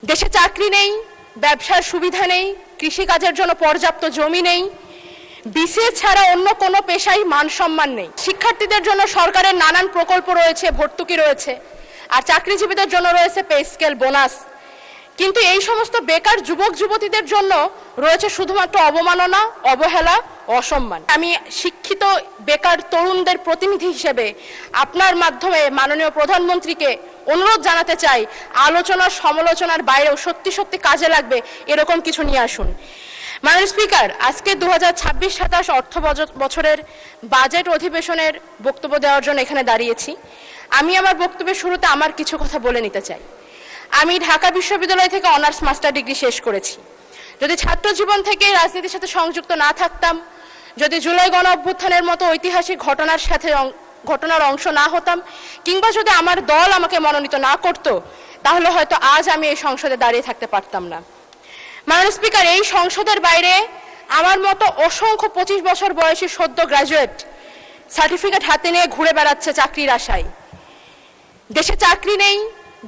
দেশে চাকরি নেই, ব্যবসার সুবিধা নেই, কৃষিকাজের জন্য পর্যাপ্ত জমি নেই, বিসিএস ছাড়া অন্য কোনো পেশায় মান-সম্মান নেই। শিক্ষার্থীদের জন্য সরকারের নানান প্রকল্প রয়েছে, ভর্তুকি রয়েছে, আর চাকরিজীবীদের জন্য রয়েছে পে স্কেল, বোনাস। কিন্তু এই সমস্ত বেকার যুবক যুবতীদের জন্য রয়েছে শুধুমাত্র অবমাননা, অবহেলা, অসম্মান। আমি শিক্ষিত বেকার তরুণদের প্রতিনিধি হিসেবে আপনার মাধ্যমে মাননীয় প্রধানমন্ত্রীকে অনুরোধ জানাতে চাই, আলোচনার সমালোচনার বাইরেও সত্যি সত্যি কাজে লাগবে এরকম কিছু নিয়ে আসুন। মাননীয় স্পিকার, আজকে 2026-27 অর্থ বছরের বাজেট অধিবেশনের বক্তব্য দেওয়ার জন্য এখানে দাঁড়িয়েছি। আমি আমার বক্তব্যের শুরুতে আমার কিছু কথা বলে নিতে চাই। আমি ঢাকা বিশ্ববিদ্যালয় থেকে অনার্স মাস্টার ডিগ্রি শেষ করেছি। যদি ছাত্র জীবন থেকে রাজনীতির সাথে সংযুক্ত না থাকতাম, যদি জুলাই গণ অভ্যুত্থানের মতো ঐতিহাসিক ঘটনার অংশ না হতাম, কিংবা যদি আমার দল আমাকে মনোনীত না করত, তাহলে হয়তো আজ আমি এই সংসদে দাঁড়িয়ে থাকতে পারতাম না। মাননীয় স্পিকার, এই সংসদের বাইরে আমার মতো অসংখ্য 25 বছর বয়সী সদ্য গ্রাজুয়েট সার্টিফিকেট হাতে নিয়ে ঘুরে বেড়াচ্ছে চাকরির আশায়। দেশে চাকরি নেই,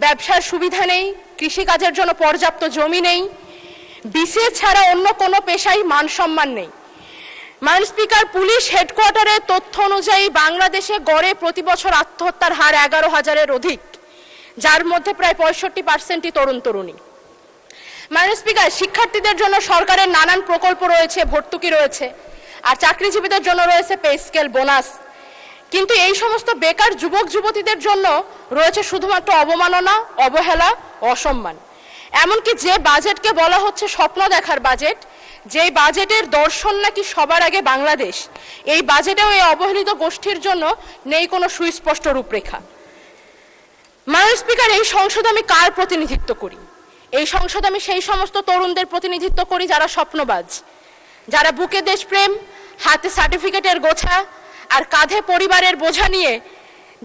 ব্যবসার সুবিধা নেই, কৃষিকাজের জন্য পর্যাপ্ত জমি নেই, বিসিএস ছাড়া অন্য কোনো পেশায় মান-সম্মান নেই। মাননীয় স্পিকার, পুলিশ হেডকোয়ার্টারের তথ্য অনুযায়ী বাংলাদেশে গড়ে প্রতি বছর আত্মহত্যার হার 11,000-এর অধিক, যার মধ্যে প্রায় 65%ই তরুণ তরুণী। মাননীয় স্পিকার, শিক্ষার্থীদের জন্য সরকারের নানান প্রকল্প রয়েছে, ভর্তুকি রয়েছে, আর চাকরিজীবীদের জন্য রয়েছে পে স্কেল, বোনাস। কিন্তু এই সমস্ত বেকার যুবক যুবতীদের জন্য রয়েছে শুধুমাত্র অবমাননা, অবহেলা, অসম্মান। এমনকি যে বাজেটকে বলা হচ্ছে স্বপ্ন দেখার বাজেট, যে বাজেটের দর্শন নাকি সবার আগে বাংলাদেশ, এই বাজেটেও এই অবহেলিত গোষ্ঠীর জন্য নেই কোনো সুস্পষ্ট রূপরেখা। মাননীয় স্পিকার, এই সংসদে আমি কার প্রতিনিধিত্ব করি? এই সংসদে আমি সেই সমস্ত তরুণদের প্রতিনিধিত্ব করি যারা স্বপ্নবাজ, যারা বুকে দেশপ্রেম, হাতে সার্টিফিকেটের গোছা আর কাঁধে পরিবারের বোঝা নিয়ে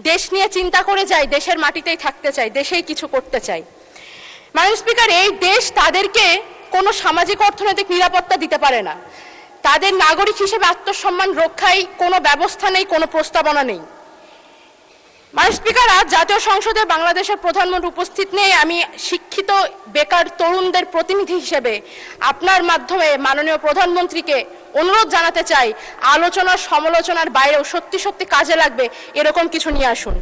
দেশ নিয়ে চিন্তা করে যায়, দেশের মাটিতেই থাকতে চায়, দেশেই কিছু করতে চায়। মাননীয় স্পিকার, এই দেশ তাদেরকে কোনো সামাজিক অর্থনৈতিক নিরাপত্তা দিতে পারে না। তাদের নাগরিক হিসেবে আত্মসম্মান রক্ষায় কোনো ব্যবস্থা নেই, কোনো প্রস্তাবনা নেই। মাননীয় স্পিকার, আজ জাতীয় সংসদে বাংলাদেশের প্রধানমন্ত্রী উপস্থিত নেই। আমি শিক্ষিত বেকার তরুণদের প্রতিনিধি হিসেবে আপনার মাধ্যমে মাননীয় প্রধানমন্ত্রীকে অনুরোধ জানাতে চাই, আলোচনার সমালোচনার বাইরেও সত্যি সত্যি কাজে লাগবে এরকম কিছু নিয়ে আসুন।